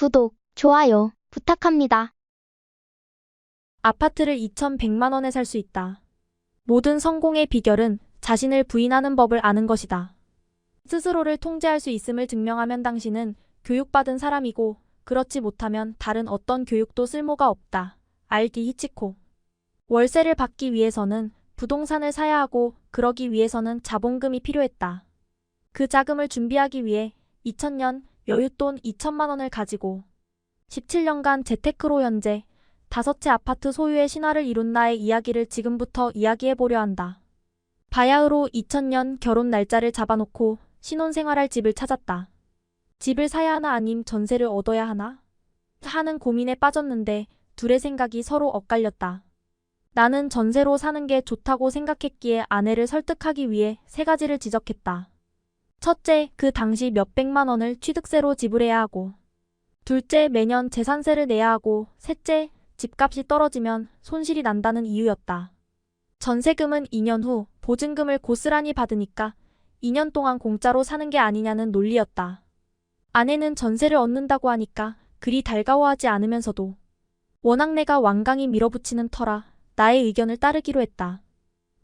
구독, 좋아요 부탁합니다. 아파트를 2,100만 원에 살 수 있다. 모든 성공의 비결은 자신을 부인하는 법을 아는 것이다. 스스로를 통제할 수 있음을 증명하면 당신은 교육받은 사람이고, 그렇지 못하면 다른 어떤 교육도 쓸모가 없다. 알디 히치콕. 월세를 받기 위해서는 부동산을 사야 하고, 그러기 위해서는 자본금이 필요했다. 그 자금을 준비하기 위해 2000년 여윳돈 2천만 원을 가지고 17년간 재테크로 현재 5채 아파트 소유의 신화를 이룬 나의 이야기를 지금부터 이야기해보려 한다. 바야흐로 2000년 결혼 날짜를 잡아놓고 신혼생활할 집을 찾았다. 집을 사야 하나 아님 전세를 얻어야 하나? 하는 고민에 빠졌는데 둘의 생각이 서로 엇갈렸다. 나는 전세로 사는 게 좋다고 생각했기에 아내를 설득하기 위해 세 가지를 지적했다. 첫째, 그 당시 몇백만 원을 취득세로 지불해야 하고, 둘째, 매년 재산세를 내야 하고, 셋째, 집값이 떨어지면 손실이 난다는 이유였다. 전세금은 2년 후 보증금을 고스란히 받으니까 2년 동안 공짜로 사는 게 아니냐는 논리였다. 아내는 전세를 얻는다고 하니까 그리 달가워하지 않으면서도 워낙 내가 완강히 밀어붙이는 터라 나의 의견을 따르기로 했다.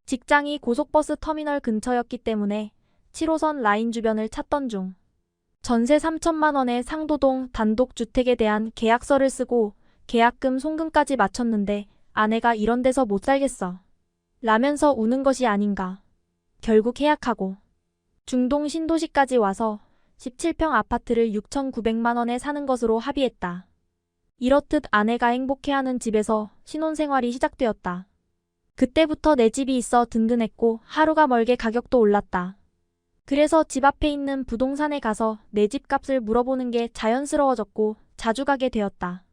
직장이 고속버스 터미널 근처였기 때문에 7호선 라인 주변을 찾던 중 전세 3천만 원의 상도동 단독주택에 대한 계약서를 쓰고 계약금 송금까지 마쳤는데 아내가 이런 데서 못 살겠어 라면서 우는 것이 아닌가. 결국 계약하고 중동 신도시까지 와서 17평 아파트를 6,900만 원에 사는 것으로 합의했다. 이렇듯 아내가 행복해하는 집에서 신혼생활이 시작되었다. 그때부터 내 집이 있어 든든했고 하루가 멀게 가격도 올랐다. 그래서 집 앞에 있는 부동산에 가서 내 집값을 물어보는 게 자연스러워졌고 자주 가게 되었다.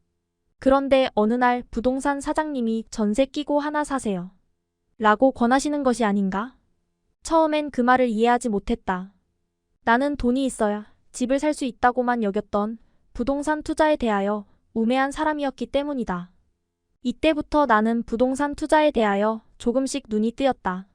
그런데 어느 날 부동산 사장님이 전세 끼고 하나 사세요 라고 권하시는 것이 아닌가? 처음엔 그 말을 이해하지 못했다. 나는 돈이 있어야 집을 살 수 있다고만 여겼던 부동산 투자에 대하여 우매한 사람이었기 때문이다. 이때부터 나는 부동산 투자에 대하여 조금씩 눈이 뜨였다.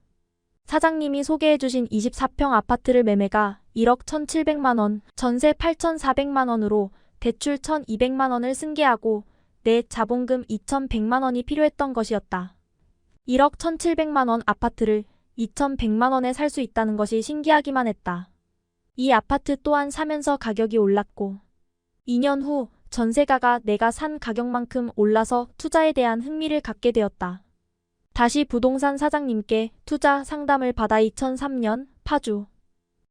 사장님이 소개해주신 24평 아파트를 매매가 1억 1,700만 원, 전세 8,400만 원으로 대출 1,200만 원을 승계하고 내 자본금 2,100만 원이 필요했던 것이었다. 1억 1,700만 원 아파트를 2,100만 원에 살 수 있다는 것이 신기하기만 했다. 이 아파트 또한 사면서 가격이 올랐고 2년 후 전세가가 내가 산 가격만큼 올라서 투자에 대한 흥미를 갖게 되었다. 다시 부동산 사장님께 투자 상담을 받아 2003년 파주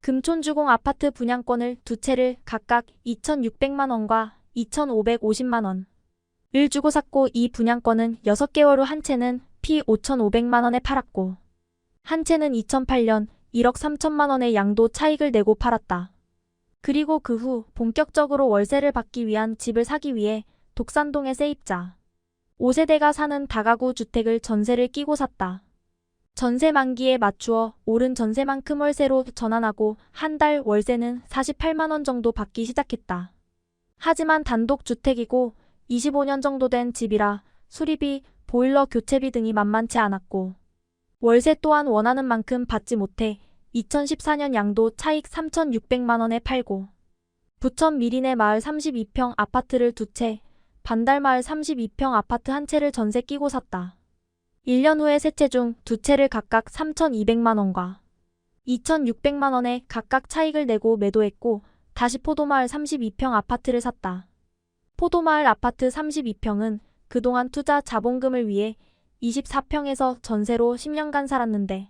금촌주공 아파트 분양권을 두 채를 각각 2,600만 원과 2,550만 원을 주고 샀고, 이 분양권은 6개월 후 한 채는 피 5,500만 원에 팔았고 한 채는 2008년 1억 3천만 원의 양도 차익을 내고 팔았다. 그리고 그 후 본격적으로 월세를 받기 위한 집을 사기 위해 독산동의 세입자 5세대가 사는 다가구 주택을 전세를 끼고 샀다. 전세 만기에 맞추어 오른 전세만큼 월세로 전환하고 한 달 월세는 48만 원 정도 받기 시작했다. 하지만 단독주택이고 25년 정도 된 집이라 수리비, 보일러 교체비 등이 만만치 않았고 월세 또한 원하는 만큼 받지 못해 2014년 양도 차익 3,600만 원에 팔고 부천 미리내 마을 32평 아파트를 두 채, 반달마을 32평 아파트 한 채를 전세 끼고 샀다. 1년 후에 세 채 중 두 채를 각각 3,200만 원과 2,600만 원에 각각 차익을 내고 매도했고 다시 포도마을 32평 아파트를 샀다. 포도마을 아파트 32평은 그동안 투자 자본금을 위해 24평에서 전세로 10년간 살았는데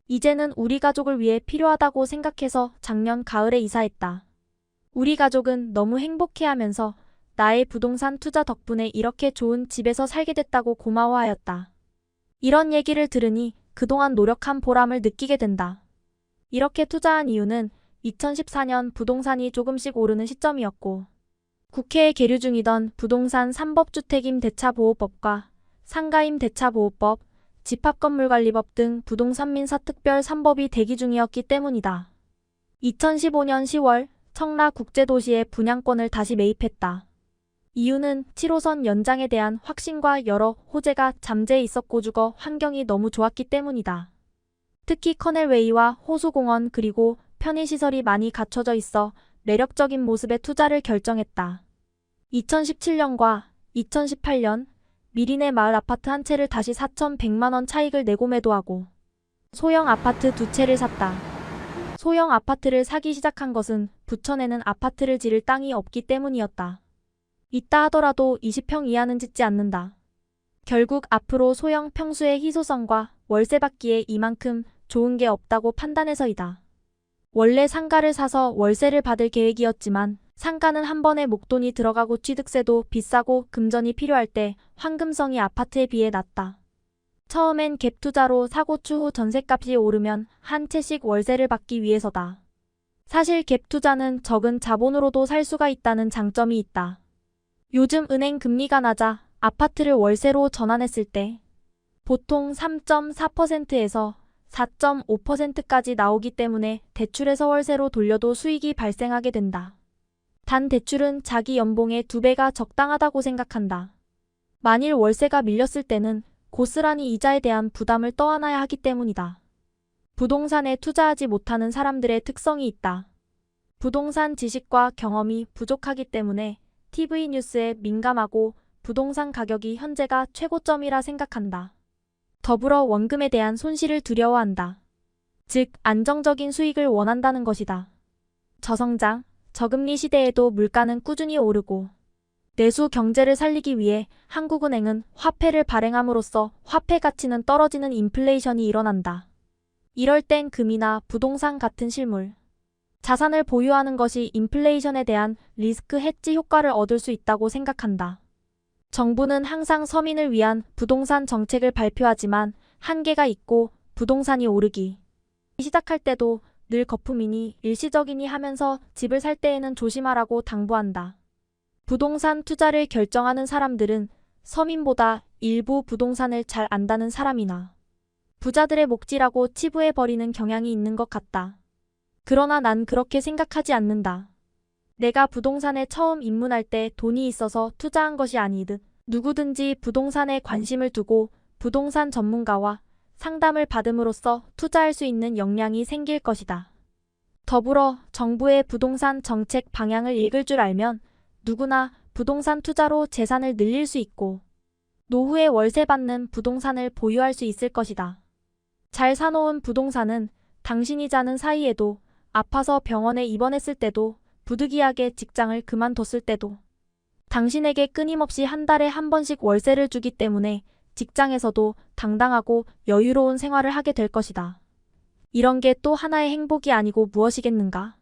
이제는 우리 가족을 위해 필요하다고 생각해서 작년 가을에 이사했다. 우리 가족은 너무 행복해하면서 나의 부동산 투자 덕분에 이렇게 좋은 집에서 살게 됐다고 고마워하였다. 이런 얘기를 들으니 그동안 노력한 보람을 느끼게 된다. 이렇게 투자한 이유는 2014년 부동산이 조금씩 오르는 시점이었고 국회에 계류 중이던 부동산 3법주택임대차보호법과 상가임대차보호법, 집합건물관리법 등 부동산 민사특별 3법이 대기 중이었기 때문이다. 2015년 10월 청라국제도시에 분양권을 다시 매입했다. 이유는 7호선 연장에 대한 확신과 여러 호재가 잠재해 있었고 주거 환경이 너무 좋았기 때문이다. 특히 커넬웨이와 호수공원 그리고 편의시설이 많이 갖춰져 있어 매력적인 모습의 투자를 결정했다. 2017년과 2018년 미리네 마을 아파트 한 채를 다시 4,100만 원 차익을 내고 매도하고 소형 아파트 2채를 샀다. 소형 아파트를 사기 시작한 것은 부천에는 아파트를 지을 땅이 없기 때문이었다. 있다 하더라도 20평 이하는 짓지 않는다. 결국 앞으로 소형 평수의 희소성과 월세 받기에 이만큼 좋은 게 없다고 판단해서이다. 원래 상가를 사서 월세를 받을 계획이었지만 상가는 한 번에 목돈이 들어가고 취득세도 비싸고 금전이 필요할 때 황금성이 아파트에 비해 낮다. 처음엔 갭 투자로 사고 추후 전셋값이 오르면 한 채씩 월세를 받기 위해서다. 사실 갭 투자는 적은 자본으로도 살 수가 있다는 장점이 있다. 요즘 은행 금리가 낮아 아파트를 월세로 전환했을 때 보통 3.4%에서 4.5%까지 나오기 때문에 대출에서 월세로 돌려도 수익이 발생하게 된다. 단 대출은 자기 연봉의 2배가 적당하다고 생각한다. 만일 월세가 밀렸을 때는 고스란히 이자에 대한 부담을 떠안아야 하기 때문이다. 부동산에 투자하지 못하는 사람들의 특성이 있다. 부동산 지식과 경험이 부족하기 때문에 TV 뉴스에 민감하고 부동산 가격이 현재가 최고점이라 생각한다. 더불어 원금에 대한 손실을 두려워한다. 즉, 안정적인 수익을 원한다는 것이다. 저성장, 저금리 시대에도 물가는 꾸준히 오르고 내수 경제를 살리기 위해 한국은행은 화폐를 발행함으로써 화폐 가치는 떨어지는 인플레이션이 일어난다. 이럴 땐 금이나 부동산 같은 실물, 자산을 보유하는 것이 인플레이션에 대한 리스크 해지 효과를 얻을 수 있다고 생각한다. 정부는 항상 서민을 위한 부동산 정책을 발표하지만 한계가 있고 부동산이 오르기 시작할 때도 늘 거품이니 일시적이니 하면서 집을 살 때에는 조심하라고 당부한다. 부동산 투자를 결정하는 사람들은 서민보다 일부 부동산을 잘 안다는 사람이나 부자들의 목지라고 치부해버리는 경향이 있는 것 같다. 그러나 난 그렇게 생각하지 않는다. 내가 부동산에 처음 입문할 때 돈이 있어서 투자한 것이 아니듯 누구든지 부동산에 관심을 두고 부동산 전문가와 상담을 받음으로써 투자할 수 있는 역량이 생길 것이다. 더불어 정부의 부동산 정책 방향을 읽을 줄 알면 누구나 부동산 투자로 재산을 늘릴 수 있고 노후에 월세 받는 부동산을 보유할 수 있을 것이다. 잘 사놓은 부동산은 당신이 자는 사이에도, 아파서 병원에 입원했을 때도, 부득이하게 직장을 그만뒀을 때도 당신에게 끊임없이 한 달에 한 번씩 월세를 주기 때문에 직장에서도 당당하고 여유로운 생활을 하게 될 것이다. 이런 게 또 하나의 행복이 아니고 무엇이겠는가?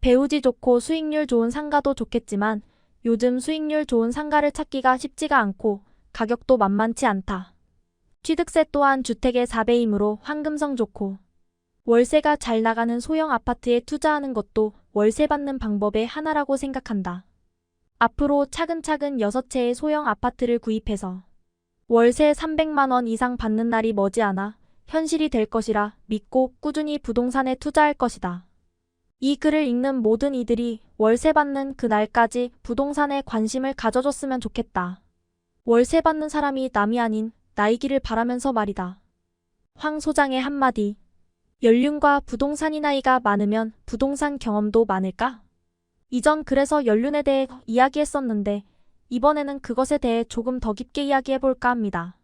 배우지 좋고 수익률 좋은 상가도 좋겠지만 요즘 수익률 좋은 상가를 찾기가 쉽지가 않고 가격도 만만치 않다. 취득세 또한 주택의 4배이므로 황금성 좋고 월세가 잘 나가는 소형 아파트에 투자하는 것도 월세 받는 방법의 하나라고 생각한다. 앞으로 차근차근 6채의 소형 아파트를 구입해서 월세 300만 원 이상 받는 날이 머지않아 현실이 될 것이라 믿고 꾸준히 부동산에 투자할 것이다. 이 글을 읽는 모든 이들이 월세 받는 그 날까지 부동산에 관심을 가져줬으면 좋겠다. 월세 받는 사람이 남이 아닌 나이기를 바라면서 말이다. 황 소장의 한마디. 연륜과 부동산이 나이가 많으면 부동산 경험도 많을까? 이전 글에서 연륜에 대해 이야기했었는데 이번에는 그것에 대해 조금 더 깊게 이야기해볼까 합니다.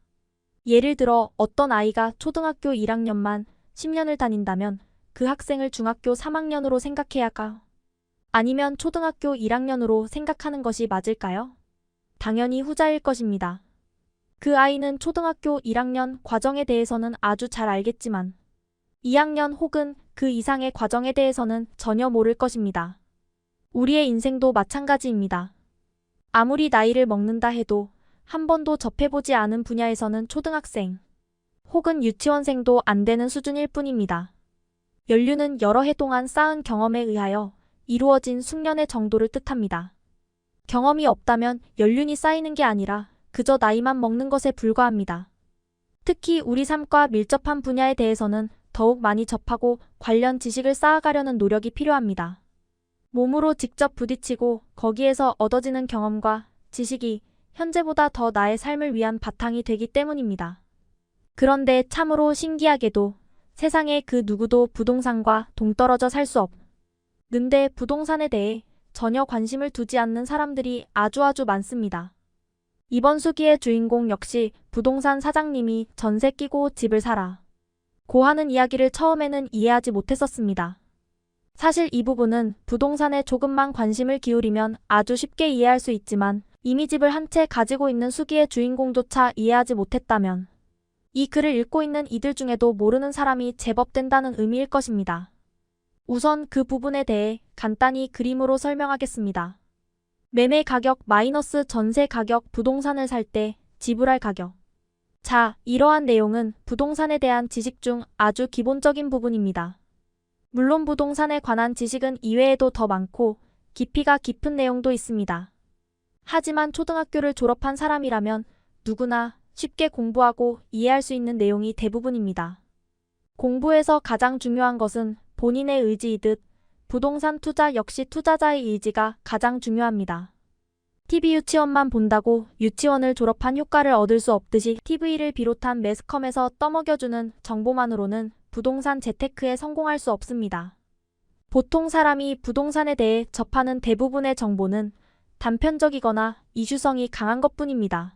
예를 들어 어떤 아이가 초등학교 1학년만 10년을 다닌다면 그 학생을 중학교 3학년으로 생각해야 할까요? 아니면 초등학교 1학년으로 생각하는 것이 맞을까요? 당연히 후자일 것입니다. 그 아이는 초등학교 1학년 과정에 대해서는 아주 잘 알겠지만 2학년 혹은 그 이상의 과정에 대해서는 전혀 모를 것입니다. 우리의 인생도 마찬가지입니다. 아무리 나이를 먹는다 해도 한 번도 접해보지 않은 분야에서는 초등학생 혹은 유치원생도 안 되는 수준일 뿐입니다. 연륜은 여러 해 동안 쌓은 경험에 의하여 이루어진 숙련의 정도를 뜻합니다. 경험이 없다면 연륜이 쌓이는 게 아니라 그저 나이만 먹는 것에 불과합니다. 특히 우리 삶과 밀접한 분야에 대해서는 더욱 많이 접하고 관련 지식을 쌓아가려는 노력이 필요합니다. 몸으로 직접 부딪히고 거기에서 얻어지는 경험과 지식이 현재보다 더 나의 삶을 위한 바탕이 되기 때문입니다. 그런데 참으로 신기하게도 세상에 그 누구도 부동산과 동떨어져 살 수 없는데 부동산에 대해 전혀 관심을 두지 않는 사람들이 아주 많습니다. 이번 수기의 주인공 역시 부동산 사장님이 전세 끼고 집을 사라 고 하는 이야기를 처음에는 이해하지 못했었습니다. 사실 이 부분은 부동산에 조금만 관심을 기울이면 아주 쉽게 이해할 수 있지만 이미 집을 한 채 가지고 있는 수기의 주인공조차 이해하지 못했다면 이 글을 읽고 있는 이들 중에도 모르는 사람이 제법 된다는 의미일 것입니다. 우선 그 부분에 대해 간단히 그림으로 설명하겠습니다. 매매 가격 마이너스 전세 가격 부동산을 살 때 지불할 가격. 자, 이러한 내용은 부동산에 대한 지식 중 아주 기본적인 부분입니다. 물론 부동산에 관한 지식은 이외에도 더 많고 깊이가 깊은 내용도 있습니다. 하지만 초등학교를 졸업한 사람이라면 누구나 쉽게 공부하고 이해할 수 있는 내용이 대부분입니다. 공부에서 가장 중요한 것은 본인의 의지이듯 부동산 투자 역시 투자자의 의지가 가장 중요합니다. TV 유치원만 본다고 유치원을 졸업한 효과를 얻을 수 없듯이 TV를 비롯한 매스컴에서 떠먹여주는 정보만으로는 부동산 재테크에 성공할 수 없습니다. 보통 사람이 부동산에 대해 접하는 대부분의 정보는 단편적이거나 이슈성이 강한 것뿐입니다.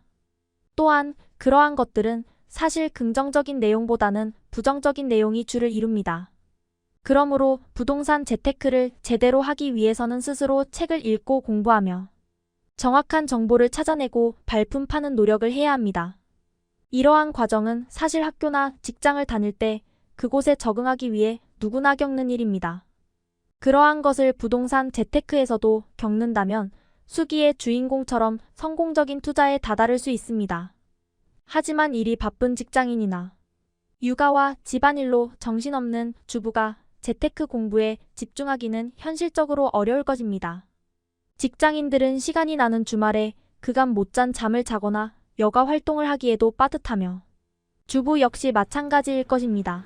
또한 그러한 것들은 사실 긍정적인 내용보다는 부정적인 내용이 주를 이룹니다. 그러므로 부동산 재테크를 제대로 하기 위해서는 스스로 책을 읽고 공부하며 정확한 정보를 찾아내고 발품파는 노력을 해야 합니다. 이러한 과정은 사실 학교나 직장을 다닐 때 그곳에 적응하기 위해 누구나 겪는 일입니다. 그러한 것을 부동산 재테크에서도 겪는다면 수기의 주인공처럼 성공적인 투자에 다다를 수 있습니다. 하지만 일이 바쁜 직장인이나 육아와 집안일로 정신없는 주부가 재테크 공부에 집중하기는 현실적으로 어려울 것입니다. 직장인들은 시간이 나는 주말에 그간 못 잔 잠을 자거나 여가 활동을 하기에도 빠듯하며 주부 역시 마찬가지일 것입니다.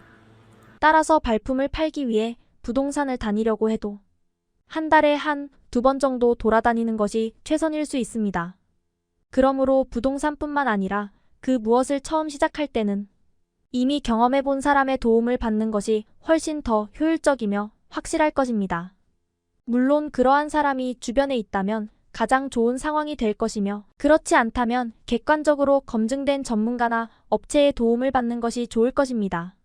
따라서 발품을 팔기 위해 부동산을 다니려고 해도 한 달에 두 번 정도 돌아다니는 것이 최선일 수 있습니다. 그러므로 부동산뿐만 아니라 그 무엇을 처음 시작할 때는 이미 경험해 본 사람의 도움을 받는 것이 훨씬 더 효율적이며 확실할 것입니다. 물론 그러한 사람이 주변에 있다면 가장 좋은 상황이 될 것이며 그렇지 않다면 객관적으로 검증된 전문가나 업체의 도움을 받는 것이 좋을 것입니다.